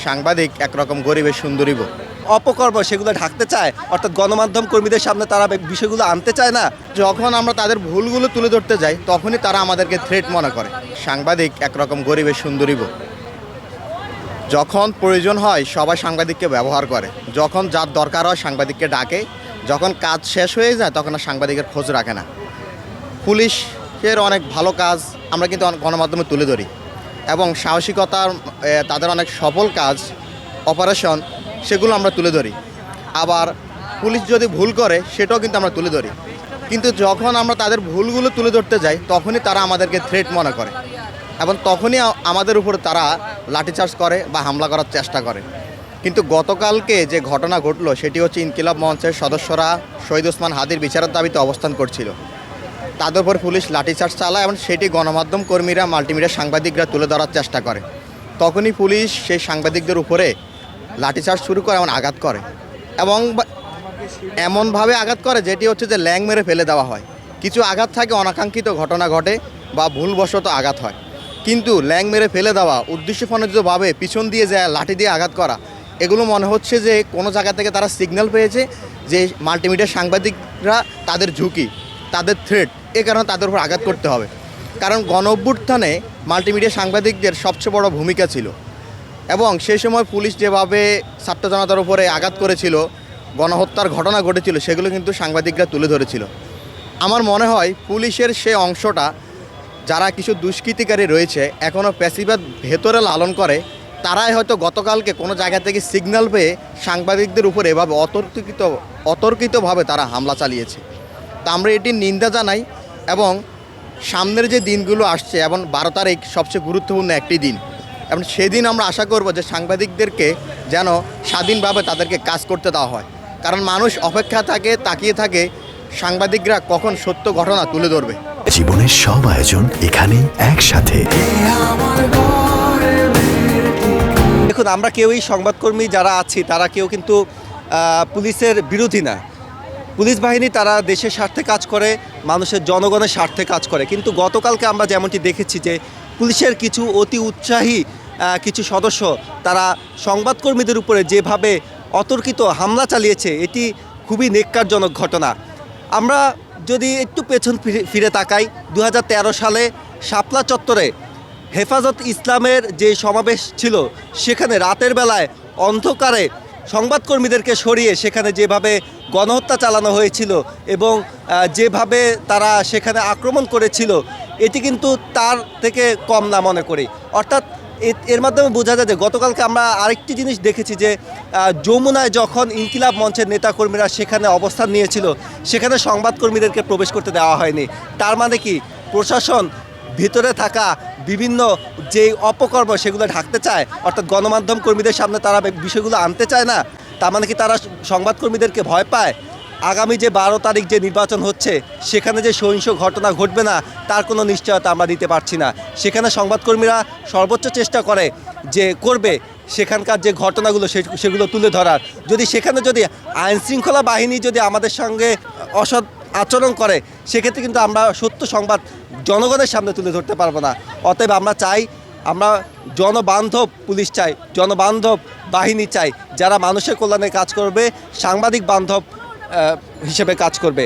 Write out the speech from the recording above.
সাংবাদিক একরকম গরিবের সুন্দরী বউ। অপকর্ম সেগুলো ঢাকতে চায়, অর্থাৎ গণমাধ্যম কর্মীদের সামনে তারা বিষয়গুলো আনতে চায় না। যখন আমরা তাদের ভুলগুলো তুলে ধরতে যাই তখনই তারা আমাদেরকে থ্রেট মনে করে। সাংবাদিক একরকম গরিবের সুন্দরী বউ। যখন প্রয়োজন হয় সবাই সাংবাদিককে ব্যবহার করে, যখন যার দরকার হয় সাংবাদিককে ডাকে, যখন কাজ শেষ হয়ে যায় তখন আর সাংবাদিকের খোঁজ রাখে না। পুলিশের অনেক ভালো কাজ আমরা কিন্তু গণমাধ্যমে তুলে ধরি এবং সাহসিকতার তাদের অনেক সফল কাজ অপারেশন সেগুলো আমরা তুলে ধরি। আবার পুলিশ যদি ভুল করে সেটাও কিন্তু আমরা তুলে ধরি। কিন্তু যখন আমরা তাদের ভুলগুলো তুলে ধরতে যাই তখনই তারা আমাদেরকে থ্রেট মনে করে এবং তখনই আমাদের উপর তারা লাঠিচার্জ করে বা হামলা করার চেষ্টা করে। কিন্তু গতকালকে যে ঘটনা ঘটলো সেটি হচ্ছে ইনকিলাব মঞ্চের সদস্যরা শহীদ ওসমান হাদির বিচারের দাবিতে অবস্থান করছিল, তাদের উপর পুলিশ লাঠিচার্জ চালায় এবং সেটি গণমাধ্যম কর্মীরা মাল্টিমিডিয়া সাংবাদিকরা তুলে ধরার চেষ্টা করে। তখনই পুলিশ সেই সাংবাদিকদের উপরে লাঠিচার্জ শুরু করে এবং আঘাত করে এবং এমনভাবে আঘাত করে যেটি হচ্ছে যে ল্যাং মেরে ফেলে দেওয়া হয়। কিছু আঘাত থাকে অনাকাঙ্ক্ষিত ঘটনা ঘটে বা ভুলবশত আঘাত হয়, কিন্তু ল্যাং মেরে ফেলে দেওয়া উদ্দেশ্যপ্রণোদিতভাবে পিছন দিয়ে যায় লাঠি দিয়ে আঘাত করা, এগুলো মনে হচ্ছে যে কোনো জায়গা থেকে তারা সিগন্যাল পেয়েছে যে মাল্টিমিডিয়া সাংবাদিকরা তাদের ঝুঁকি, তাদের থ্রেট, এ কারণে তাদের উপর আঘাত করতে হবে। কারণ গণ অভ্যুত্থানে মাল্টিমিডিয়া সাংবাদিকদের সবচেয়ে বড় ভূমিকা ছিল এবং সেই সময় পুলিশ যেভাবে ছাত্র জনতার উপরে আঘাত করেছিল, গণহত্যার ঘটনা ঘটেছিল, সেগুলো কিন্তু সাংবাদিকরা তুলে ধরেছিল। আমার মনে হয় পুলিশের সে অংশটা যারা কিছু দুষ্কৃতিকারী রয়েছে এখনও প্যাসিবাদ ভেতরে লালন করে, তারাই হয়তো গতকালকে কোনো জায়গা থেকে সিগন্যাল পেয়ে সাংবাদিকদের উপর এভাবে অতর্কিতভাবে তারা হামলা চালিয়েছে। তা আমরা এটির নিন্দা জানাই এবং সামনের যে দিনগুলো আসছে এবং 12 তারিখ সবচেয়ে গুরুত্বপূর্ণ একটি দিন এবং সেদিন আমরা আশা করব যে সাংবাদিকদেরকে যেন স্বাধীনভাবে তাদেরকে কাজ করতে দেওয়া হয়। কারণ মানুষ অপেক্ষা থাকে, তাকিয়ে থাকে সাংবাদিকরা কখন সত্য ঘটনা তুলে ধরবে। জীবনের সব আয়োজন এখানে একসাথে। দেখুন, আমরা কেউই সংবাদকর্মী যারা আছি তারা কেউ কিন্তু পুলিশের বিরোধী না। পুলিশ বাহিনী তারা দেশের স্বার্থে কাজ করে, মানুষের জনগণের স্বার্থে কাজ করে। কিন্তু গতকালকে আমরা যেমনটি দেখেছি যে পুলিশের কিছু অতি উৎসাহী কিছু সদস্য তারা সংবাদকর্মীদের উপরে যেভাবে অতর্কিত হামলা চালিয়েছে, এটি খুবই নেক্কারজনক ঘটনা। আমরা যদি একটু পেছন ফিরে তাকাই, 2013 সালে শাপলা চত্বরে হেফাজত ইসলামের যে সমাবেশ ছিল সেখানে রাতের বেলায় অন্ধকারে সংবাদকর্মীদেরকে সরিয়ে সেখানে যেভাবে গণহত্যা চালানো হয়েছিল এবং যেভাবে তারা সেখানে আক্রমণ করেছিল, এটি কিন্তু তার থেকে কম না মনে করি। অর্থাৎ এর মাধ্যমে বোঝা যায় যে গতকালকে আমরা আরেকটি জিনিস দেখেছি যে যমুনায় যখন ইনকিলাব মঞ্চের নেতাকর্মীরা সেখানে অবস্থান নিয়েছিল সেখানে সংবাদকর্মীদেরকে প্রবেশ করতে দেওয়া হয়নি। তার মানে কি প্রশাসন ভিতরে থাকা বিভিন্ন যেই অপকর্ম সেগুলো ঢাকতে চায়, অর্থাৎ গণমাধ্যম কর্মীদের সামনে তারা বিষয়গুলো আনতে চায় না। তার মানে কি তারা সংবাদকর্মীদেরকে ভয় পায়? আগামী যে 12 তারিখ যে নির্বাচন হচ্ছে সেখানে যে সহিংস ঘটনা ঘটবে না তার কোনো নিশ্চয়তা আমরা দিতে পারছি না। সেখানে সংবাদকর্মীরা সর্বোচ্চ চেষ্টা করে যে করবে সেখানকার যে ঘটনাগুলো সেগুলো তুলে ধরার। সেখানে যদি আইনশৃঙ্খলা বাহিনী যদি আমাদের সঙ্গে অসৎ আচরণ করে সেক্ষেত্রে কিন্তু আমরা সত্য সংবাদ জনগণের সামনে তুলে ধরতে পারবো না। অতএব আমরা চাই, আমরা জনবান্ধব পুলিশ চাই, জনবান্ধব বাহিনী চাই, যারা মানুষের কল্যাণে কাজ করবে, সাংবাদিক বান্ধব হিসেবে কাজ করবে।